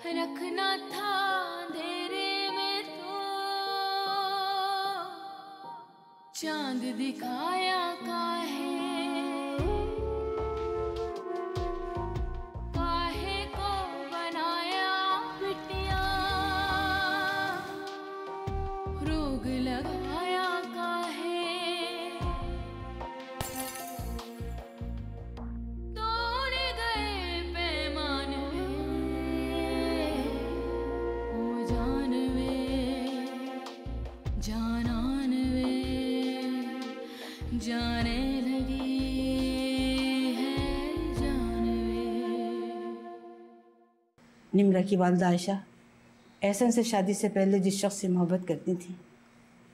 रखना था अंधेरे में तो चांद दिखाया काहे को बनाया बिटिया रोग लगाया काहे तोड़ गए पैमान ओ जानन वे जाने लगी है जान वे। निम्रा की वालिदा आयशा एहसन से शादी से पहले जिस शख्स से मोहब्बत करती थी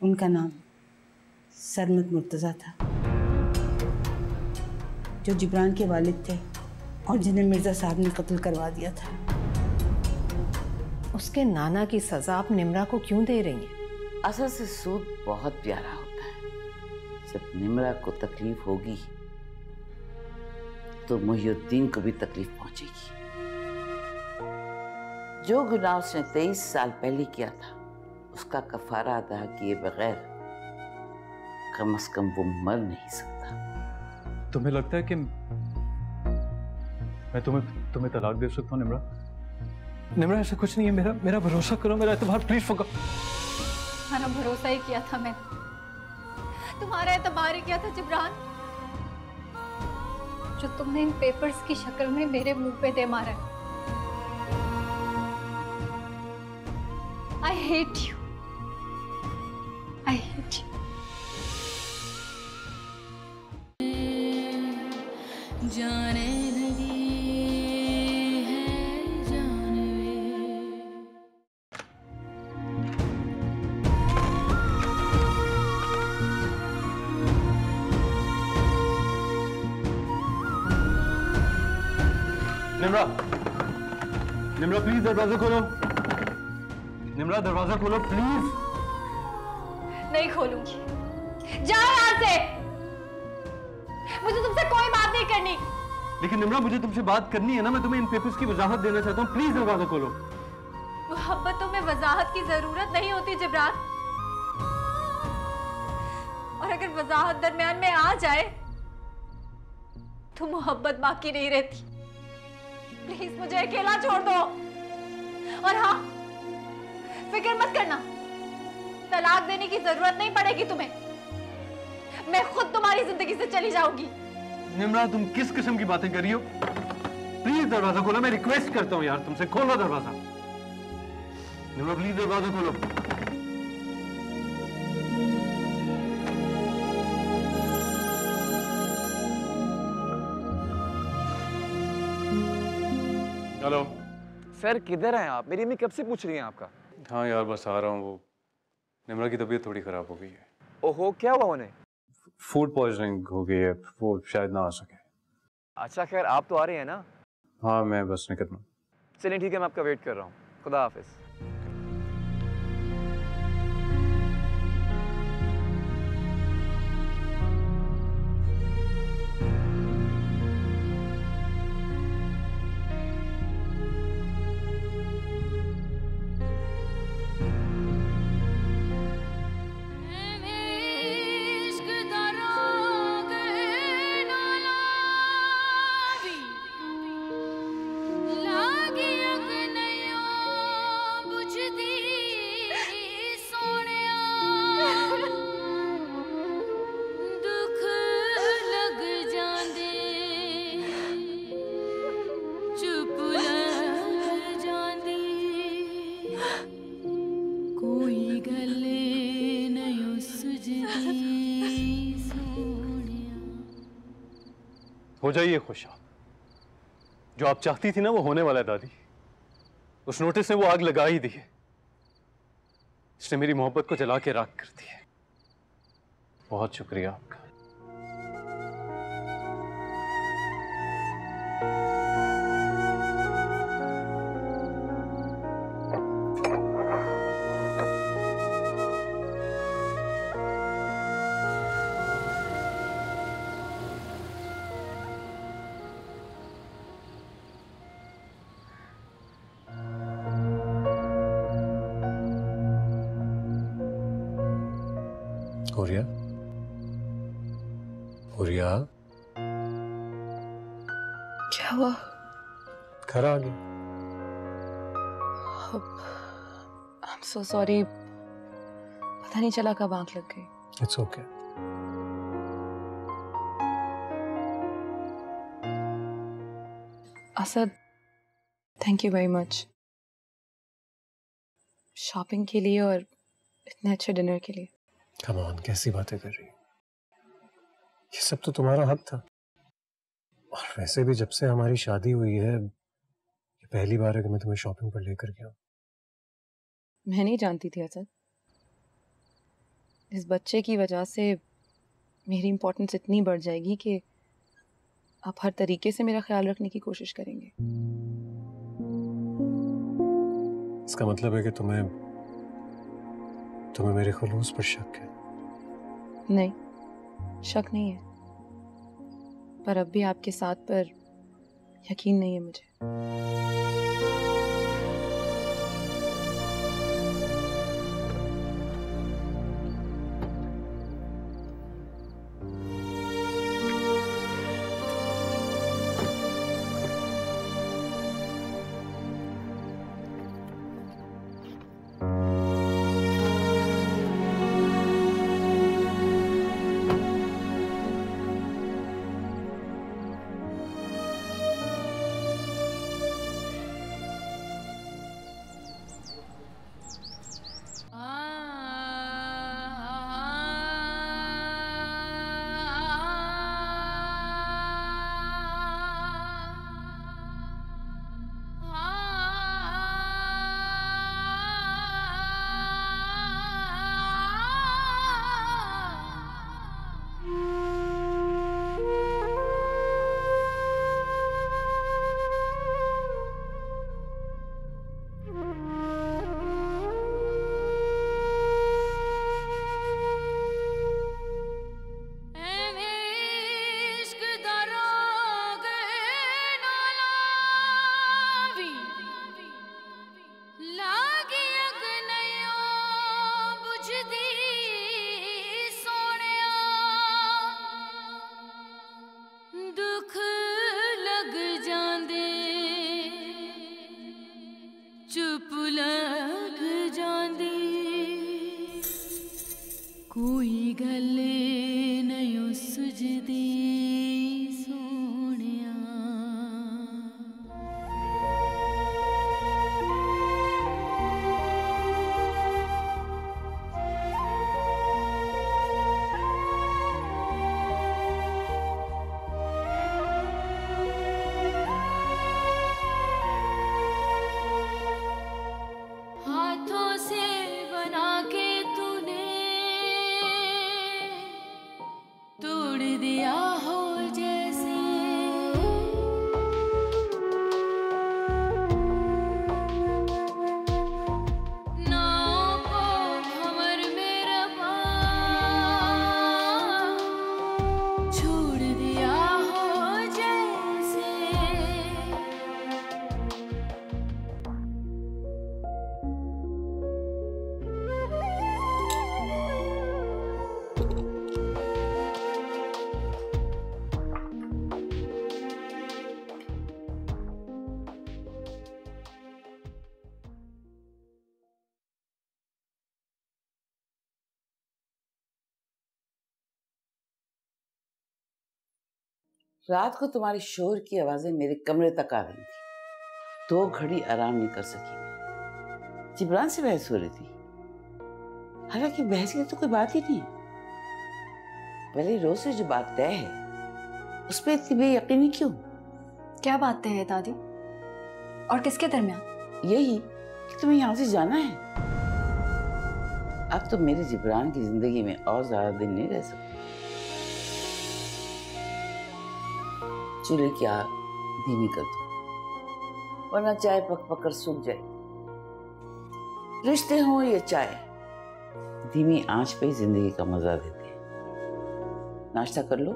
उनका नाम सरमद मुर्तज़ा था, जो जिब्रान के वालिद थे और जिन्हें मिर्ज़ा साहब ने कत्ल करवा दिया था। उसके नाना की सजा आप निम्रा को क्यों दे रही हैं? असल से सूद बहुत प्यारा होता है। जब निम्रा को तकलीफ होगी तो मुहिउद्दीन को भी तकलीफ पहुंचेगी। जो गुनाह उसने 23 साल पहले किया था उसका कफारा अदा किए बगैर कम से कम वो मर नहीं सकता। तुम्हें लगता है कि मैं तुम्हें तलाक दे सकता हूँ निम्रा? निम्रा ऐसा कुछ नहीं है, मेरा भरोसा करो, मेरा एतबार प्लीज फको। तुम्हारा भरोसा ही किया था मैंने, तुम्हारा एतबार ही किया था जिब्रान, जो तुमने इन पेपर्स की शक्ल में मेरे मुंह पे दे मारा है। I hate you. I hate you. जाने लगी है जान वे। निम्रा प्लीज दरवाजा खोलो। निम्रा दरवाजा खोलो प्लीज। नहीं खोलूंगी, जाओ यहाँ से, मुझे तुमसे कोई बात नहीं करनी। लेकिन निम्रा मुझे तुमसे बात करनी है ना, मैं तुम्हें इन पेपर्स की वजाहत देना चाहता हूँ, प्लीज दरवाजा खोलो। मोहब्बतों में वजाहत की जरूरत नहीं होती जिब्रान, और अगर वजाहत दरमियान में आ जाए तो मोहब्बत बाकी नहीं रहती। प्लीज मुझे अकेला छोड़ दो। और हाँ, फिक्र मत करना, तलाक देने की जरूरत नहीं पड़ेगी तुम्हें, मैं खुद तुम्हारी जिंदगी से चली जाऊंगी। निम्रा तुम किस किस्म की बातें कर रही हो? प्लीज दरवाजा खोलो, मैं रिक्वेस्ट करता हूँ यार तुमसे, खोलो दरवाजा। निम्रा प्लीज दरवाजा खोलो। हेलो सर, किधर हैं आप? मेरी अम्मी कब से पूछ रही हैं आपका। हाँ यार बस आ रहा हूँ, वो निम्रा की तबीयत थोड़ी खराब हो गई है। ओहो, क्या हुआ उन्हें? फूड पॉइजनिंग हो गई है, वो शायद ना आ सके। अच्छा खैर, आप तो आ रहे हैं ना? हाँ मैं बस निकल रहा हूँ। चलिए ठीक है, मैं आपका वेट कर रहा हूँ। खुदा हाफिज। हो जाइए खुश, जो आप चाहती थी ना वो होने वाला है दादी। उस नोटिस ने वो आग लगा ही दी है, इसने मेरी मोहब्बत को जला के राख कर दी है। बहुत शुक्रिया आपका। हुरिया, हुरिया, क्या हुआ? घर आ गया। I'm so sorry. पता नहीं चला कब आंख लग गई। It's okay. Asad, thank you very much shopping के लिए और इतने अच्छे डिनर के लिए। कम ऑन, कैसी बातें कर रही हो? ये सब तो तुम्हारा हक था। और वैसे भी जब से हमारी शादी हुई है, ये पहली बार है कि मैं तुम्हें शॉपिंग पर लेकर गया। मैं नहीं जानती थी असद, इस बच्चे की वजह से मेरी इम्पोर्टेंस इतनी बढ़ जाएगी कि आप हर तरीके से मेरा ख्याल रखने की कोशिश करेंगे। इसका मतलब है कि तुम्हें मेरे खुलूस पर शक है? नहीं, शक नहीं है, पर अब भी आपके साथ पर यकीन नहीं है मुझे। चुप लग जांदी कोई गले नहीं सुझदी सोनिया। हाथों से बना के तूने तोड़ दिया हो जैसे नाव को भंवर में रबा छोड़ दिया हो जैसे। रात को तुम्हारी शोर की आवाजें मेरे कमरे तक आ रही थी। 2 घड़ी आराम नहीं कर सकी मैं। जिब्रान से बहस हो रही थी, हालांकि बहस की तो कोई बात ही नहीं। पहले रोज से जो बात तय है उस पर इतनी बेयकीनी क्यों? क्या बात तय है दादी, और किसके दरमियान? यही कि तुम्हें यहाँ से जाना है। अब तो मेरे जिब्रान की जिंदगी में और ज्यादा दिन नहीं रह सकते। चूल्हे की आग धीमी कर दो, वरना चाय पक पक कर सूख जाए। रिश्ते हो या चाय, धीमी आंच पे ही जिंदगी का मजा देते हैं। नाश्ता कर लो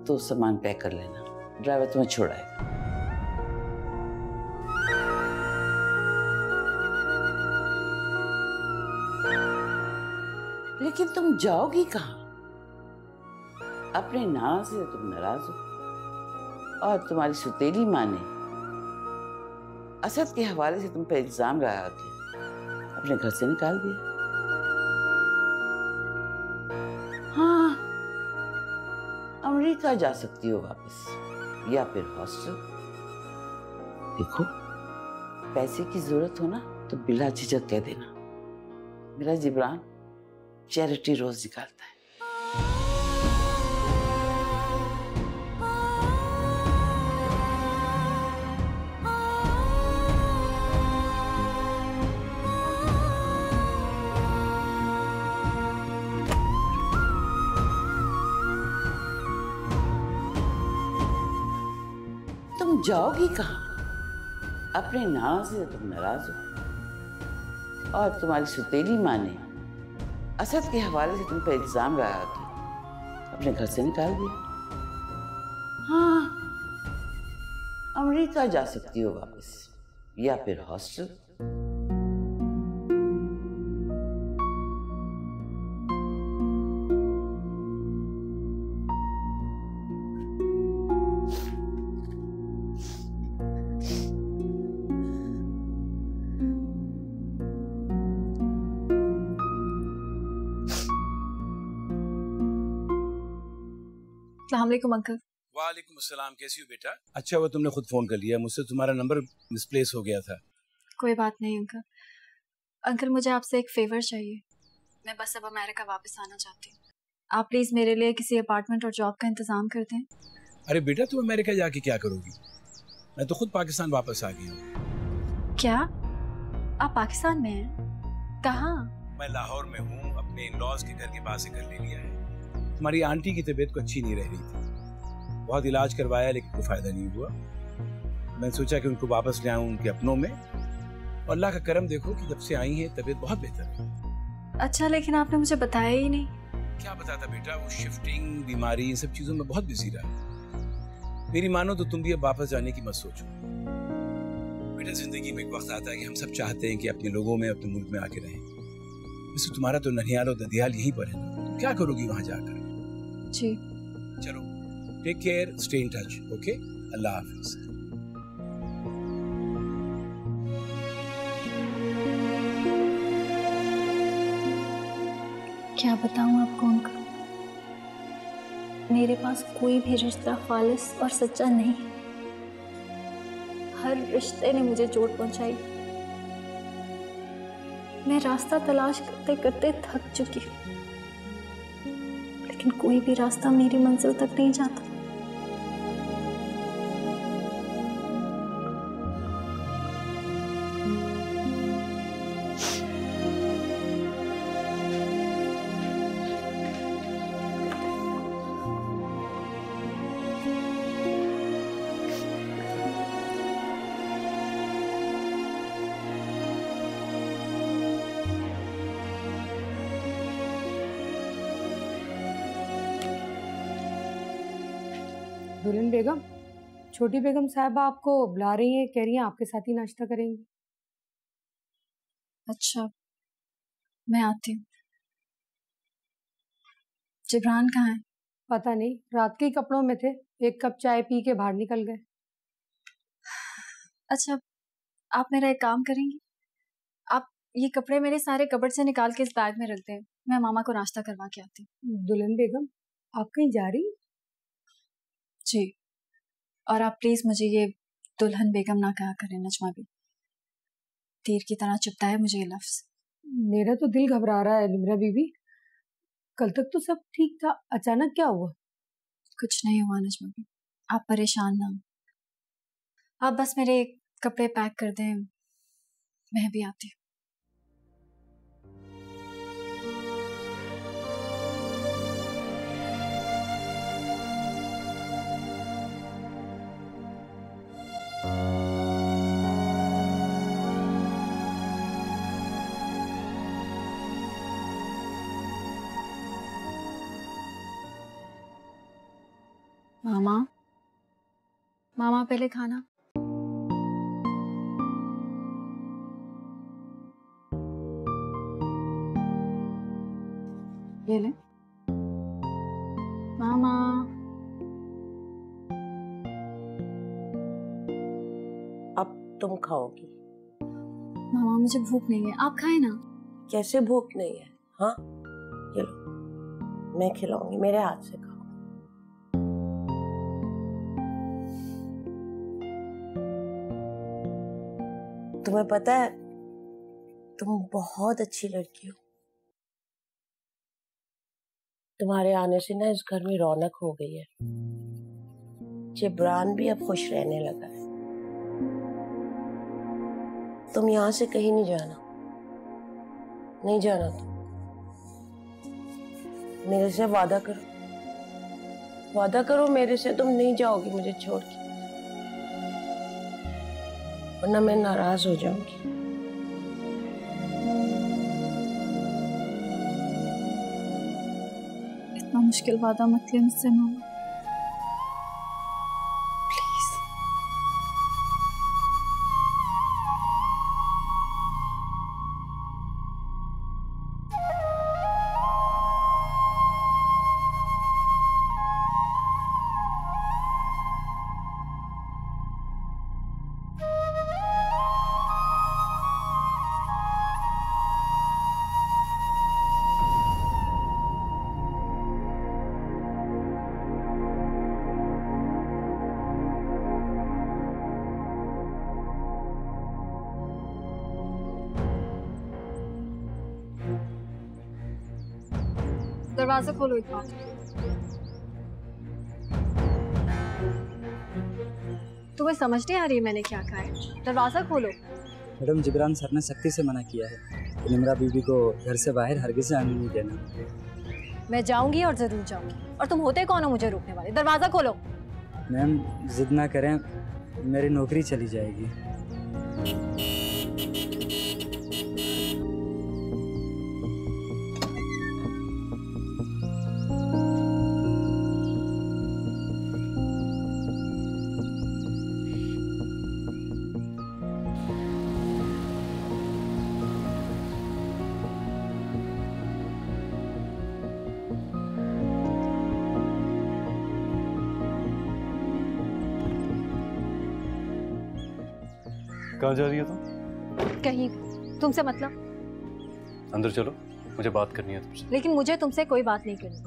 तो सामान पैक कर लेना, ड्राइवर तुम्हें छोड़ाएगा। लेकिन तुम जाओगी कहाँ? अपने नाना से तुम नाराज हो और तुम्हारी सुतेली माँ ने असद के हवाले से तुम पर इल्जाम लगा के अपने घर से निकाल दिया। हाँ, अमेरिका जा सकती हो वापस या फिर हॉस्टल। देखो, पैसे की जरूरत हो ना तो बिला झिझक कह देना। मेरा जिब्रान चैरिटी रोज निकालता है। तुम जाओगी कहाँ? अपने नाना से तुम नाराज हो और तुम्हारी सुतेली माँ ने असद के हवाले से तुम पर इल्जाम लगा के अपने घर से निकाल दिया। हाँ, अमेरिका जा सकती हो वापस या फिर हॉस्टल। अस्सलामुअलैकुम अंकल। वालेकुम अस्सलाम। कैसी हो बेटा? अच्छा हुआ तुमने खुद फोन कर लिया, मुझसे तुम्हारा नंबर मिसप्लेस हो गया था। कोई बात नहीं अंकल। अंकल मुझे आपसे एक फेवर चाहिए। मैं बस अब अमेरिका वापस आना चाहती हूँ। आप प्लीज़ मेरे लिए किसी अपार्टमेंट और जॉब का इंतज़ाम कर दें। अरे बेटा, तुम अमेरिका जाके क्या करोगी? मैं तो खुद पाकिस्तान वापस आ गया हूँ। क्या आप पाकिस्तान में हैं? कहाँ? मैं लाहौर में हूँ, अपने इन लॉज के घर के पास से घर ले लिया है। तुम्हारी आंटी की तबीयत को अच्छी नहीं रह रही थी, बहुत इलाज करवाया लेकिन कोई फायदा नहीं हुआ। मैंने सोचा कि उनको वापस ले आऊं उनके अपनों में, और अल्लाह का करम देखो कि जब से आई है तबीयत बहुत बेहतर है। अच्छा, लेकिन आपने मुझे बताया ही नहीं। क्या बताता बेटा, वो शिफ्टिंग, बीमारी, इन सब चीजों में बहुत बिजी रहा। मेरी मानो तो तुम भी अब वापस जाने की मत सोचो बेटा। जिंदगी में एक वक्त आता है कि हम सब चाहते हैं कि अपने लोगों में, अपने मुल्क में आके रहें। वैसे तुम्हारा तो ननिहाल और ददियाल यहीं पर है ना, क्या करोगी वहां जाकर? जी चलो, take care, stay in touch, okay? Allah हाफिज। क्या बताऊं आपको अंकल, मेरे पास कोई भी रिश्ता खालिस और सच्चा नहीं। हर रिश्ते ने मुझे चोट पहुंचाई। मैं रास्ता तलाश करते करते थक चुकी हूँ, लेकिन कोई भी रास्ता मेरी मंजिल तक नहीं जाता। दुल्हन बेगम, छोटी बेगम साहबा आपको बुला रही हैं, कह रही हैं आपके साथ ही नाश्ता करेंगी। अच्छा, मैं आती हूँ। जिब्रान कहाँ है? पता नहीं, रात के ही कपड़ों में थे, एक कप चाय पी के बाहर निकल गए। अच्छा, आप मेरा एक काम करेंगी? आप ये कपड़े मेरे सारे कबर्ड से निकाल के इस बैग में रख दें, मैं मामा को नाश्ता करवा के आती हूँ। दुल्हन बेगम, आप कहीं जा रही? जी, और आप प्लीज मुझे ये दुल्हन बेगम ना कहा करें नजमा भी। तीर की तरह चुभता है मुझे ये लफ्ज। मेरा तो दिल घबरा रहा है निम्रा बीबी। कल तक तो सब ठीक था, अचानक क्या हुआ? कुछ नहीं हुआ नजमा भी, आप परेशान ना हो। आप बस मेरे कपड़े पैक कर दें, मैं भी आती हूँ। मामा, मामा पहले खाना। ये ले। मामा अब तुम खाओगी। मामा मुझे भूख नहीं है, आप खाए ना। कैसे भूख नहीं है? हाँ, ये लो, मैं खिलाऊंगी, मेरे हाथ से खाओ। तुम्हें पता है तुम बहुत अच्छी लड़की हो। तुम्हारे आने से ना इस घर में रौनक हो गई है। जिब्रान भी अब खुश रहने लगा है। तुम यहाँ से कहीं नहीं जाना, नहीं जाना। तुम मेरे से वादा करो, वादा करो मेरे से, तुम नहीं जाओगी मुझे छोड़ के, वरना मैं नाराज हो जाऊंगी। इतना मुश्किल वादा मत ले मुझसे मामा, प्लीज। दरवाजा खोलो एक बार। तुम्हें समझ नहीं आ रही मैंने क्या कहा है? दरवाजा खोलो। मैडम, जिब्रान सर ने सख्ती से मना किया है कि निम्रा बीबी को घर से बाहर हरगिज़ आने नहीं देना। मैं जाऊंगी और जरूर जाऊंगी, और तुम होते कौन हो मुझे रोकने वाले? दरवाजा खोलो। मैम, जिद ना करें, मेरी नौकरी चली जाएगी। कहाँ जा रही हो तुम? कहीं। तुमसे मतलब? अंदर चलो, मुझे बात करनी है तुमसे। लेकिन मुझे तुमसे कोई बात नहीं करनी।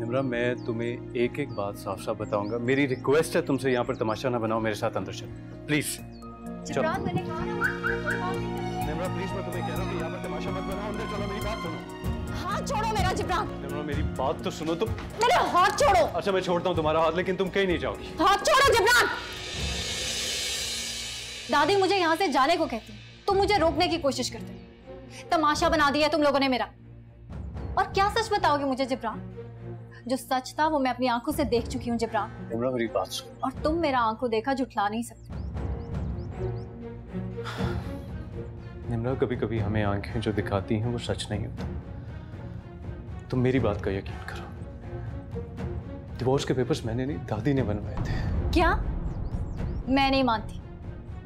निम्रा, मैं तुम्हें एक एक बात साफ साफ बताऊंगा। मेरी रिक्वेस्ट है तुमसे, यहाँ पर तमाशा ना बनाओ, मेरे साथ अंदर चलो प्लीज। जिब्रान, मैंने कहा ना निम्रा प्लीज, मैं तुम्हें कह रहा हूँ कि यहाँ पर तमाशा मत बनाओ, अंदर चलो, मेरी बात सुनो। हाथ छोड़ो मेरा जिब्रान। निम्रा मेरी बात तो सुनो तुम। मेरे हाथ छोड़ो। अच्छा, मैं छोड़ता हूँ तुम्हारा हाथ, लेकिन तुम कहीं नहीं जाओगी। हाथ छोड़ो जिब्रान। दादी मुझे यहाँ से जाने को कहती, तुम मुझे रोकने की कोशिश करते। तमाशा बना दिया तुम लोगों ने मेरा। और क्या सच बताओगे मुझे जिब्रान? जो सच था वो मैं अपनी आंखों से देख चुकी हूँ जिब्रान। निम्रा मेरी बात सुनो। और तुम मेरा आंखों देखा झुठला नहीं सकते। निम्रा, कभी कभी हमें आंखें जो दिखाती हैं वो सच नहीं होता। तुम मेरी बात का यकीन करो। डिवोर्स के पेपर्स मैंने नहीं, दादी ने बनवाए थे। क्या? मैं नहीं मानती।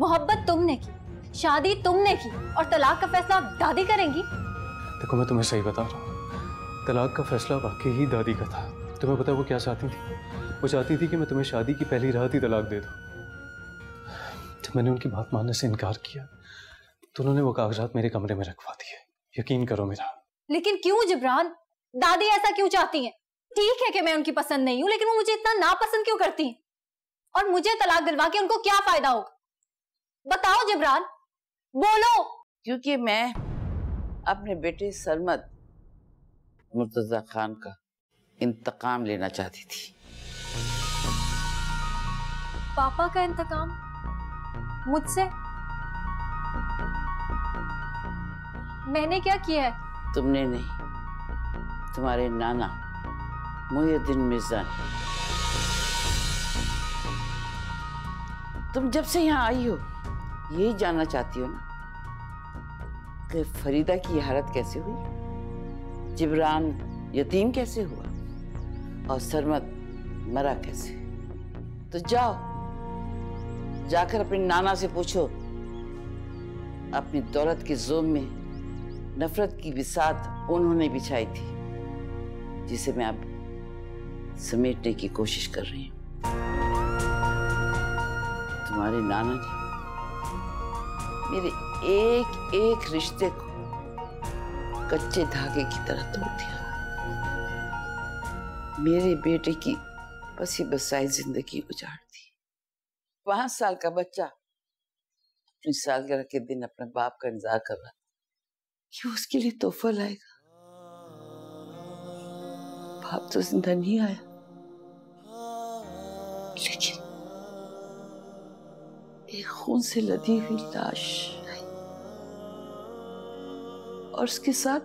मोहब्बत तुमने की, शादी तुमने की, और तलाक का फैसला दादी करेंगी? देखो, मैं तुम्हें सही बता रहा हूँ, तलाक का फैसला वाकई ही दादी का था। तुम्हें पता है वो क्या चाहती थी? वो चाहती थी कि मैं तुम्हें शादी की पहली रात ही तलाक दे दूँ। जब मैंने उनकी बात मानने से इनकार किया तो उन्होंने वो कागजात मेरे कमरे में रखवा दिए। यकीन करो मेरा। लेकिन क्यों जिब्रान? दादी ऐसा क्यों चाहती हैं? ठीक है कि मैं उनकी पसंद नहीं हूं, लेकिन वो मुझे इतना नापसंद क्यों करती हैं? और मुझे तलाक दिलवा के उनको क्या फायदा होगा? बताओ जिब्रान, बोलो। क्योंकि मैं अपने बेटे सरमद मुर्तजा खान का इंतकाम लेना चाहती थी। पापा का इंतकाम मुझसे? मैंने क्या किया है? तुमने नहीं, तुम्हारे नाना मुहिउद्दीन मिर्जा ने। तुम जब से यहाँ आई हो यही जानना चाहती हो ना कि फरीदा की हालत कैसे हुई, जिब्रान यतीम कैसे हुआ और सरमद मरा कैसे। तो जाओ, जाकर अपने नाना से पूछो अपनी दौलत के जोम में नफरत की बिसात उन्होंने बिछाई थी। जिसे मैं अब समेटने की कोशिश कर रही हूँ। तुम्हारे नाना ने मेरे एक एक रिश्ते को कच्चे धागे की तरह तोड़ दिया। मेरे बेटे की बसी बसाई जिंदगी उजाड़ दी। 5 साल का बच्चा अपनी सालगिरह के दिन अपने बाप का इंतजार कर रहा कि उसके लिए तोहफा लाएगा। बाप तो जिंदा नहीं आया, लेकिन एक खून से लदी हुई लाश आई और उसके साथ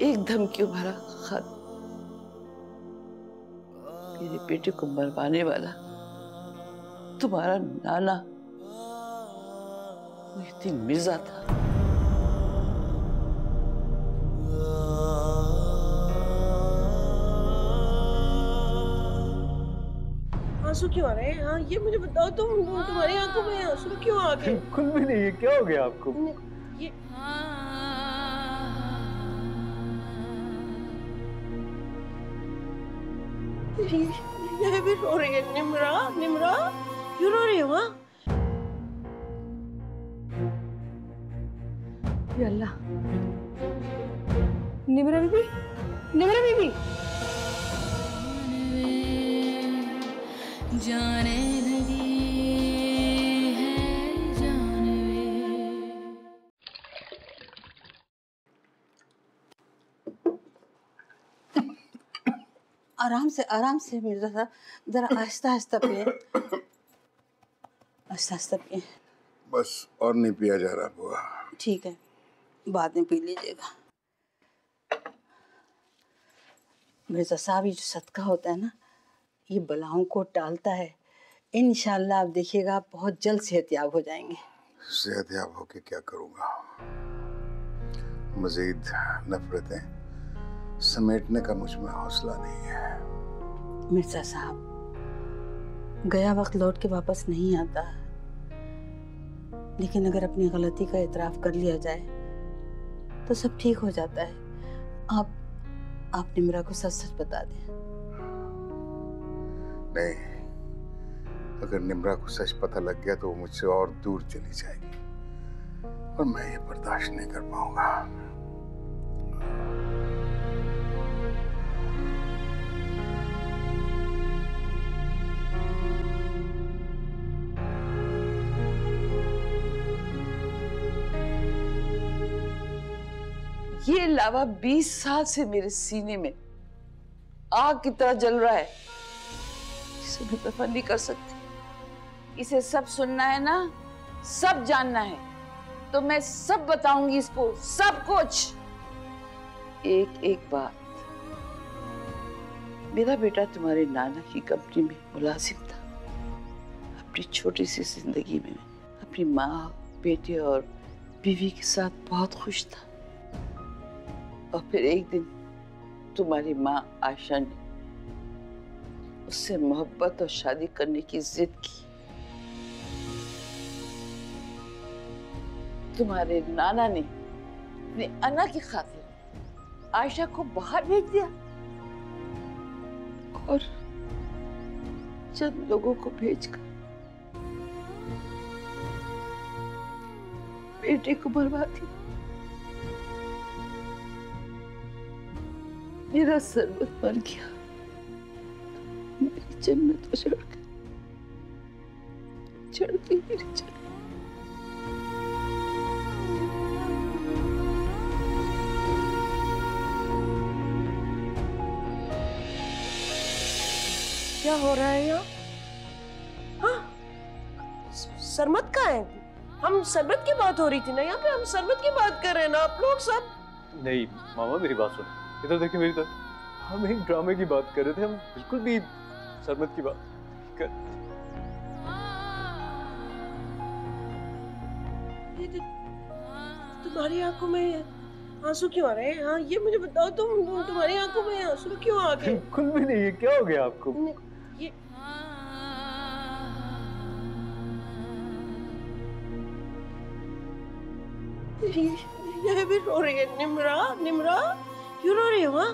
एक धमकियों भरा खत। मेरे बेटे को मरवाने वाला तुम्हारा नाना मुहिद्दीन मिर्जा था। आंसू क्यों आ रहे हैं? हाँ, ये मुझे बताओ, तुम्हारी आंखों में आंसू क्यों आ गए? बिल्कुल भी नहीं है। क्या हो गया आपको? ये ये भी रो रही है। निम्रा, निम्रा क्यों रो रही हो? हाँ, या अल्लाह, निम्रा बीबी, निम्रा बीबी, जाने लगी है जानवे। आराम से मिर्जा साहब, जरा आहिस्ता आहिस्ता पिए, आहिस्ता आहिस्ता पिए। बस और नहीं पिया जा रहा बुआ। ठीक है, बाद में पी लीजिएगा। मिर्जा साहब, ये जो सदका होता है ना, ये बलाओं को टालता है। इंशाल्लाह आप देखिएगा, आप बहुत जल्द सेहतयाब हो जाएंगे। सेहतयाब होके क्या करूँगा? मजीद नफरतें समेटने का मुझ में हौसला नहीं है। मिर्जा साहब, गया वक्त लौट के वापस नहीं आता, लेकिन अगर अपनी गलती का इतराफ कर लिया जाए तो सब ठीक हो जाता है। आप निम्रा को सच सच बता दें। नहीं, अगर निम्रा को सच पता लग गया तो वो मुझसे और दूर चली जाएगी और मैं ये बर्दाश्त नहीं कर पाऊंगा। ये लावा 20 साल से मेरे सीने में आग की तरह जल रहा है, इसे मैं दफन नहीं कर सकती। इसे सब सुनना है ना, सब जानना है, तो मैं सब बताऊंगी इसको, सब कुछ। एक एक बात, मेरा बेटा तुम्हारे नाना की कंपनी में मुलाजिम था। अपनी छोटी सी जिंदगी में अपनी माँ, बेटे और बीवी के साथ बहुत खुश था। और फिर एक दिन तुम्हारी माँ आयशा ने उससे मोहब्बत और शादी करने की जिद की। तुम्हारे नाना ने अपने अन्ना की खातिर आयशा को बाहर भेज दिया और चंद लोगों को भेजकर बेटे को मरवा दिया। मेरा सरबत मर गया, मेरी जन्नत उजड़ गई, चढ़ गई मेरी जन्नत। क्या हो रहा है यहाँ? हाँ, सरमत कहाँ है? हम सरबत की बात हो रही थी ना, यहाँ पे हम सरबत की बात कर रहे हैं ना, आप लोग सब। नहीं मामा, मेरी बात सुनो, इधर देखिए मेरी तरफ। हम एक ड्रामे की बात कर रहे थे, हम बिल्कुल भी सरबत की बात कर। तुम्हारी आंखों में आंसू क्यों आ रहे हैं? हाँ, ये मुझे बताओ, तुम्हारी आंखों में आंसू क्यों आ गए? बिल्कुल भी नहीं है। क्या हो गया आपको? ये भी रो रही है। निम्रा, निम्रा क्यों रो रही हो? हाँ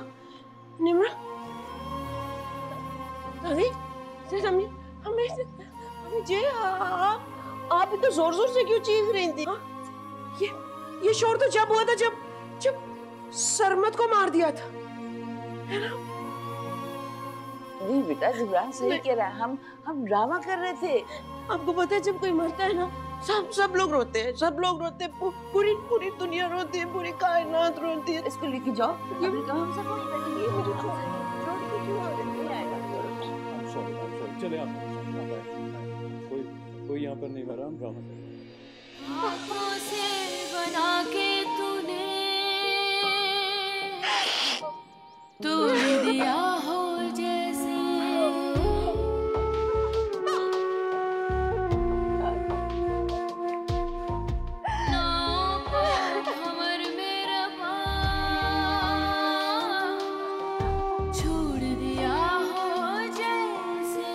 निम्रा, दादी से हमें हमें हमें जे आप इतना जोर जोर से क्यों चीख रही थी? ये शोर तो जब हुआ था जब सरमत को मार दिया था, है ना? नहीं बेटा, जिब्रान सही कह रहा है, हम ड्रामा कर रहे थे। आपको पता है जब कोई मरता है ना, सब लोग रोते हैं, सब लोग रोते हैं, पूरी दुनिया रोती है, पूरी कायनात रोती है। इसको लेके जाओ, हमने कहा हम सब वहीं बैठेंगे, मुझे छोड़ के क्यों आ रहे नहीं आएगा। सॉरी चले आप कोई यहाँ पर नहीं मरा, हम ड्रामा कर रहे हैं। आँखों से बना के तूने तोड़ दिया हो जैसे, नाव को हमर मेरा छोड़ दिया हो जैसे,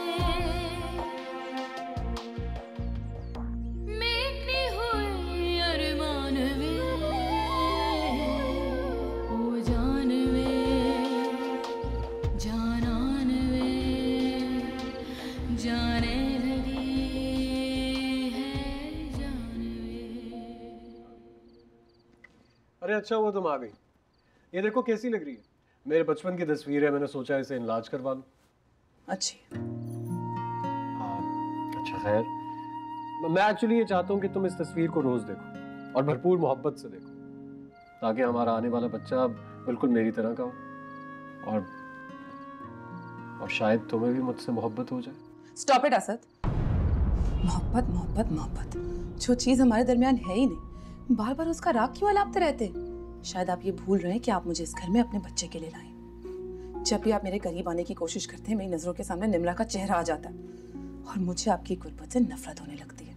मिटनी हुई अरमान वे ओ जान वे जानान वे जाने लगी है जान वे। अरे अच्छा हुआ तुम आ गई। ये देखो कैसी लग रही है, मेरे बचपन की तस्वीर है, मैंने सोचा इसे इनलाज करवा लूं। अच्छी। अच्छा खैर, मैं एक्चुअली ये चाहता हूँ कि तुम इस तस्वीर को रोज देखो और भरपूर मोहब्बत से देखो, ताकि हमारा आने वाला बच्चा बिल्कुल मेरी तरह का हो और शायद तुम्हें भी मुझसे मोहब्बत हो जाए। Stop it Asad. मोहब्बत मोहब्बत मोहब्बत, जो चीज हमारे दरमियान है ही नहीं, बार बार उसका राग क्यों अलापते रहते? शायद आप ये भूल रहे हैं कि आप मुझे इस घर में अपने बच्चे के लिए लाए। जब भी आप मेरे करीब आने की कोशिश करते हैं, मेरी नजरों के सामने निम्रा का चेहरा आ जाता है और मुझे आपकी गुर्बत से नफरत होने लगती है।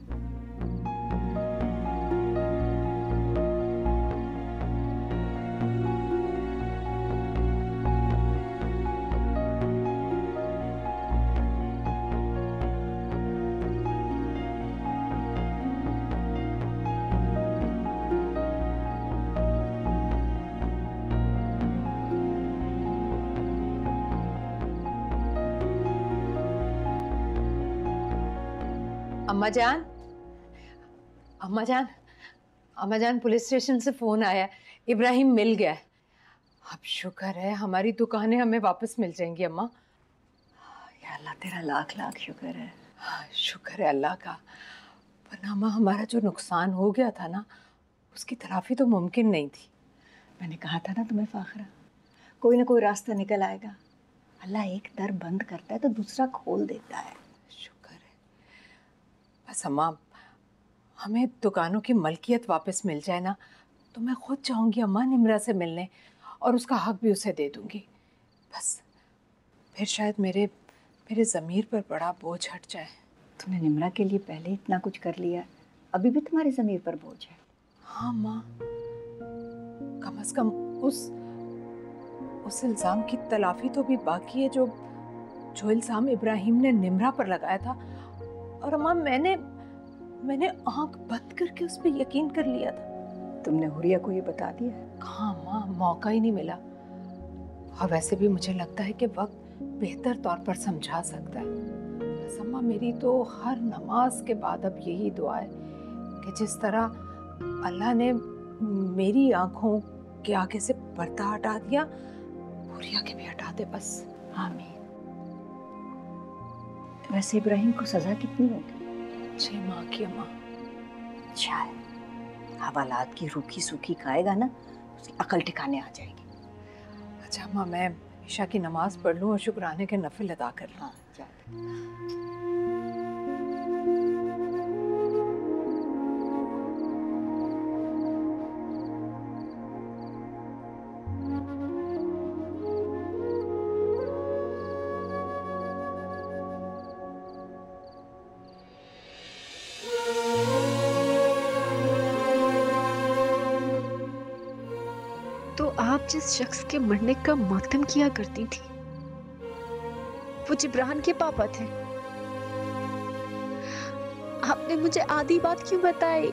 अम्मा जान, अम्मा जान, अम्मा जान, पुलिस स्टेशन से फोन आया, इब्राहिम मिल गया है। अब शुक्र है हमारी दुकानें हमें वापस मिल जाएंगी अम्मा। या अल्लाह तेरा लाख लाख शुक्र है। शुक्र है अल्लाह का, वरना अम्मा हमारा जो नुकसान हो गया था ना, उसकी तलाफी तो मुमकिन नहीं थी। मैंने कहा था ना तुम्हें फाखरा, कोई ना कोई रास्ता निकल आएगा। अल्लाह एक दर बंद करता है तो दूसरा खोल देता है। बस अम्मा, हमें दुकानों की मलकियत वापस मिल जाए ना, तो मैं खुद चाहूँगी अम्मा निम्रा से मिलने और उसका हक भी उसे दे दूँगी। बस फिर शायद मेरे ज़मीर पर बड़ा बोझ हट जाए। तूने निम्रा के लिए पहले इतना कुछ कर लिया, अभी भी तुम्हारे ज़मीर पर बोझ है। हाँ माँ, कम से कम उस इल्ज़ाम की तलाफी तो भी बाकी है जो इल्ज़ाम इब्राहिम ने निम्रा पर लगाया था। और अम्मा, मैंने आंख बंद करके उस पर यकीन कर लिया था। तुमने हुरिया को ये बता दिया? हाँ माँ, मौका ही नहीं मिला। और वैसे भी मुझे लगता है कि वक्त बेहतर तौर पर समझा सकता है। बस अम्मा, मेरी तो हर नमाज के बाद अब यही दुआ है कि जिस तरह अल्लाह ने मेरी आंखों के आगे से पर्दा हटा दिया, हुरिया के भी हटा दे बस। आमीन। वैसे इब्राहिम को सजा कितनी होगी? 6 माह की अम्मा। शायद हवालात की रूखी सूखी खाएगा ना, उसकी अकल ठिकाने आ जाएगी। अच्छा अम्मा, मैं ईशा की नमाज पढ़ लूँ और शुक्राने के नफिल अदा कर लूँ। आप जिस शख्स के मरने का मातम किया करती थी, वो जिब्रान के पापा थे। आपने मुझे आधी बात क्यों बताई?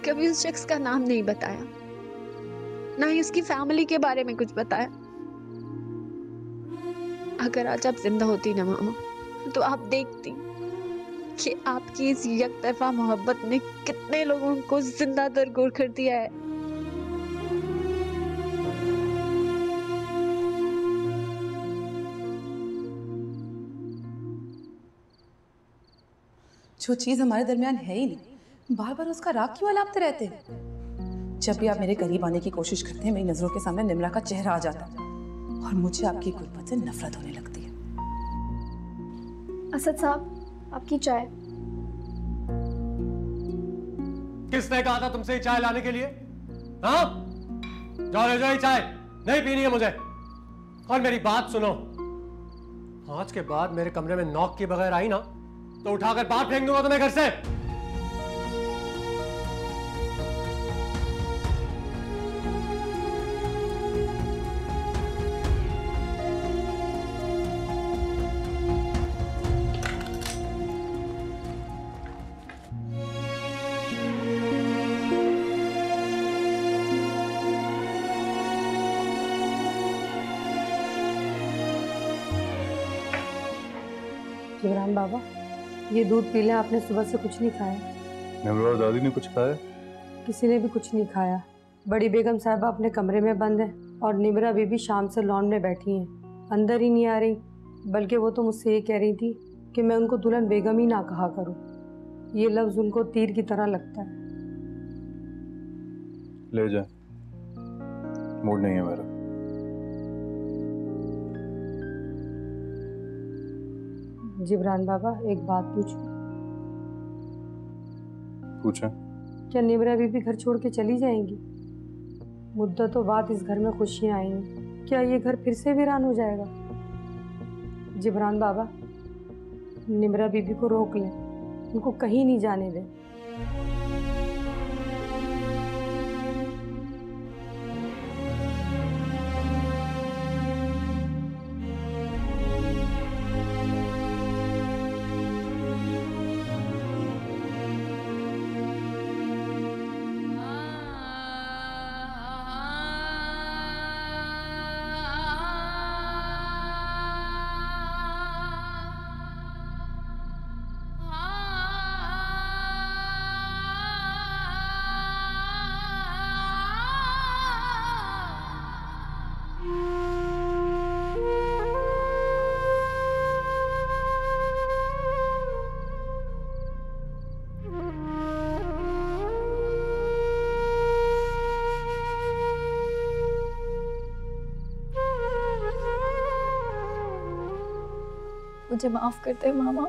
कभी उस शख्स का नाम नहीं बताया। ना ही उसकी फैमिली के बारे में कुछ बताया। अगर आज आप जिंदा होती ना मामा, तो आप देखती कि आपकी इस यकतरफा मोहब्बत ने कितने लोगों को जिंदा दरगोर कर दिया है। जो चीज हमारे दरमियान है ही नहीं, बार बार उसका राग क्यों अलापते रहते हैं? जब भी आप मेरे करीब आने की कोशिश करते हैं, मेरी नजरों के सामने निम्रा का चेहरा आ जाता है और मुझे आपकी गुर्बत से नफरत होने लगती है। असद साहब, आपकी चाय। किसने कहा था तुमसे चाय लाने के लिए? हाँ, जाओ ले जाओ चाय, नहीं पीनी है मुझे। और मेरी बात सुनो, आज के बाद मेरे कमरे में नॉक के बगैर आई ना तो उठाकर बाहर फेंक दूंगा तुम्हें घर से। जिब्रान बाबा, ये दूध पी लें, आपने सुबह से कुछ नहीं खाया। निम्रा और दादी ने कुछ खाया? किसी ने भी कुछ नहीं खाया। बड़ी बेगम साहबा अपने कमरे में बंद है और निम्रा बीबी शाम से लॉन में बैठी हैं, अंदर ही नहीं आ रही। बल्कि वो तो मुझसे ये कह रही थी कि मैं उनको दुल्हन बेगम ही ना कहा करूं। ये लफ्ज़ उनको तीर की तरह लगता है। ले जा, मूड नहीं है मेरा। जिब्रान बाबा, एक बात पूछूं? पूछा। क्या निम्रा बीबी घर छोड़ के चली जाएंगी? मुद्दतों बाद इस घर में खुशियां आई हैं, क्या ये घर फिर से वीरान हो जाएगा? जिब्रान बाबा, निम्रा बीबी को रोक लें, उनको कहीं नहीं जाने दें। मुझे माफ कर दे मामा,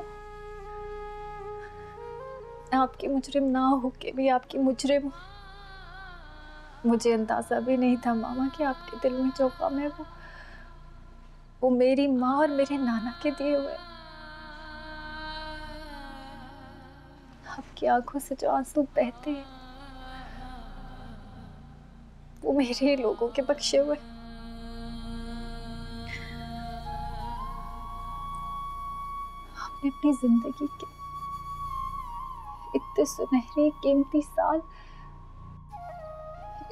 आपकी मुजरिम ना होके भी आपकी मुजरिम हूँ। मुझे अंदाजा भी नहीं था मामा कि आपके दिल में जो गम है वो मेरी माँ और मेरे नाना के दिए हुए। आपकी आंखों से जो आंसू बहते हैं वो मेरे लोगों के बख्शे हुए। आपने अपनी जिंदगी के इतने सुनहरे कीमती साल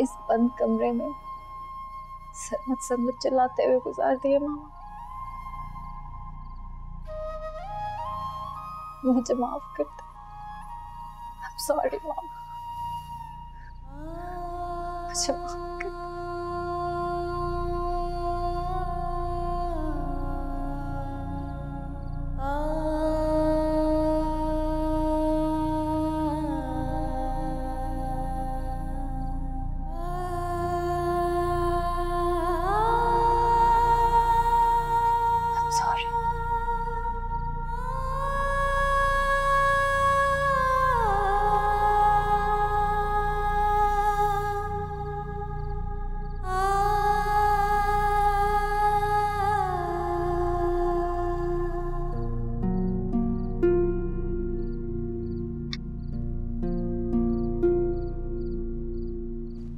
इस बंद कमरे में सरमत सरमत चलाते हुए गुजार दिए मामा। मुझे माफ कर दो। I'm sorry मामा, मुझे माफ कर दो।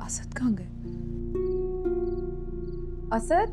असद कहाँ गए? असद?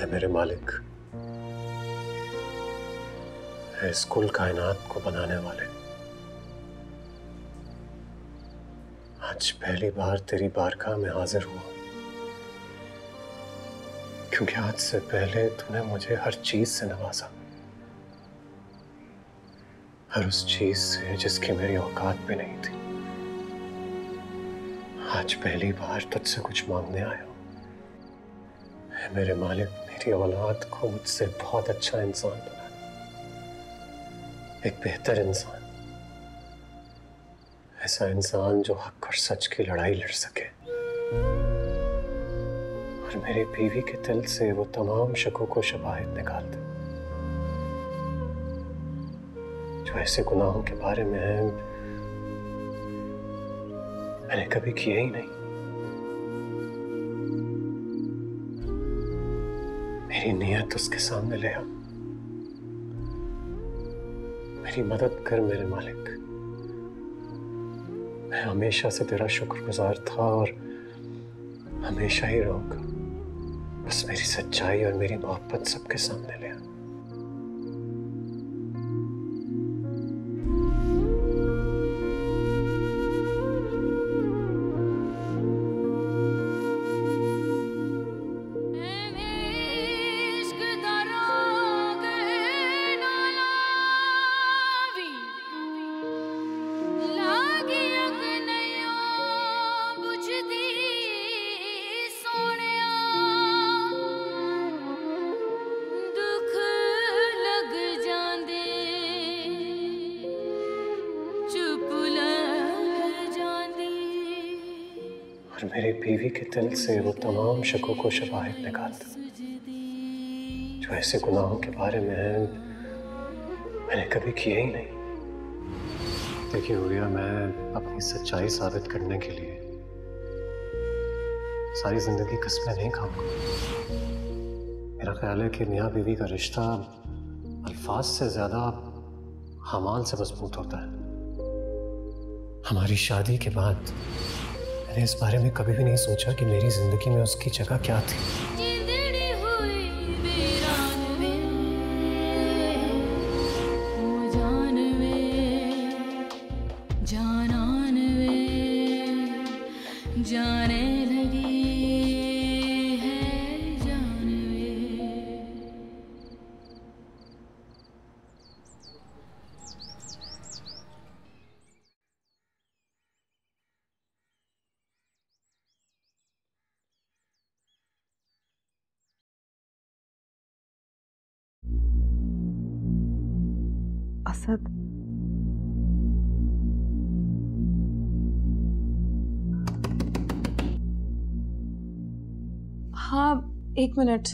मेरे मालिक, है इस कुल कायनात को बनाने वाले, आज पहली बार तेरी बारगाह में हाजिर हुआ, क्योंकि आज से पहले तूने मुझे हर चीज से नवाजा, हर उस चीज से जिसकी मेरी औकात भी नहीं थी। आज पहली बार तुझसे कुछ मांगने आया हूं। मेरे मालिक, मेरी औलाद को मुझसे बहुत अच्छा इंसान बना, एक बेहतर इंसान, ऐसा इंसान जो हक और सच की लड़ाई लड़ सके, और मेरी बीवी के दिल से वो तमाम शकों को शबाहिद निकाल दे जो ऐसे गुनाहों के बारे में है मैंने कभी किया ही नहीं। मेरी नीयत उसके सामने ले आ, मेरी मदद कर मेरे मालिक। मैं हमेशा से तेरा शुक्रगुजार था और हमेशा ही रहूंगा। बस मेरी सच्चाई और मेरी मोहब्बत सबके सामने ले आ। और मेरी बीवी के दिल से वो तमाम शकों को शबाहिद निकाल दो जो ऐसे गुनाहों के बारे में है मैंने कभी किया ही नहीं। देखिए हुरिया, मैं अपनी सच्चाई साबित करने के लिए सारी जिंदगी कस्में नहीं खाऊंगा। मेरा ख्याल है कि मियाँ बीवी का रिश्ता अल्फाज से ज्यादा हमाल से मजबूत होता है। हमारी शादी के बाद मैंने इस बारे में कभी भी नहीं सोचा कि मेरी जिंदगी में उसकी जगह क्या थी। जाने लगी है असद, हाँ 1 मिनट।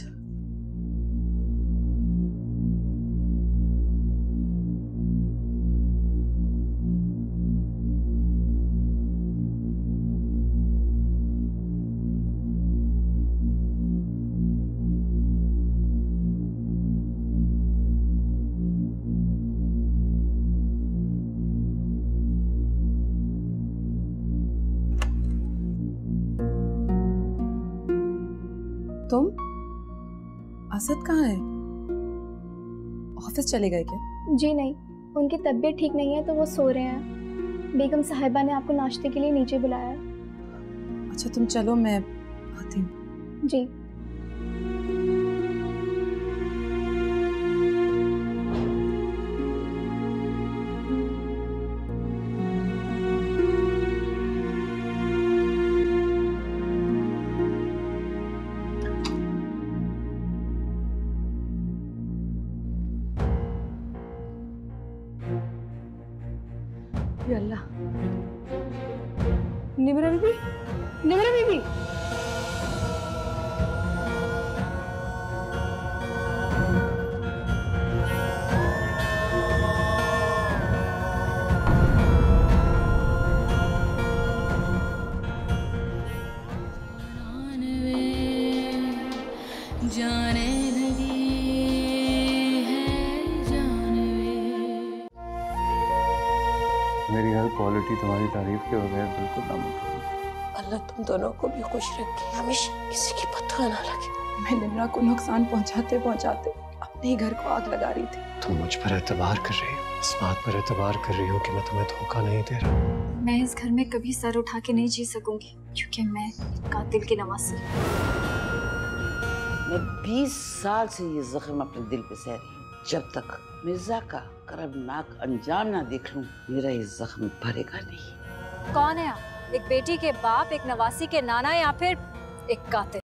तुम? असद कहाँ है? ऑफिस चले गए क्या? जी नहीं, उनकी तबीयत ठीक नहीं है तो वो सो रहे हैं। बेगम साहिबा ने आपको नाश्ते के लिए नीचे बुलाया है। अच्छा तुम चलो, मैं आती हूँ। जी। या अल्लाह, निमरा बीबी, निमरा बीबी। जाने लगी है जानवे। मेरी हर क्वालिटी तुम्हारी तारीफ के बगैर बिल्कुल नामुमकिन है। अल्लाह तुम दोनों को भी खुश रखे, हमेशा किसी की बददुआ ना लगे। मैं निम्रा को नुकसान पहुंचाते पहुंचाते अपने ही घर को आग लगा रही थी। तुम मुझ पर एतबार कर रही हो, इस बात पर एतबार कर रही हो कि मैं तुम्हें धोखा नहीं दे रहा। मैं इस घर में कभी सर उठा के नहीं जी सकूंगी, क्योंकि मैं कातिल की नवासी। मैं 20 साल से ये जख्म अपने दिल पे सह रही हूँ। जब तक मिर्जा का कर्मनाक अंजाम ना देख लूं, मेरा ये जख्म भरेगा नहीं। कौन है आप? एक बेटी के बाप, एक नवासी के नाना, या फिर एक कातिल?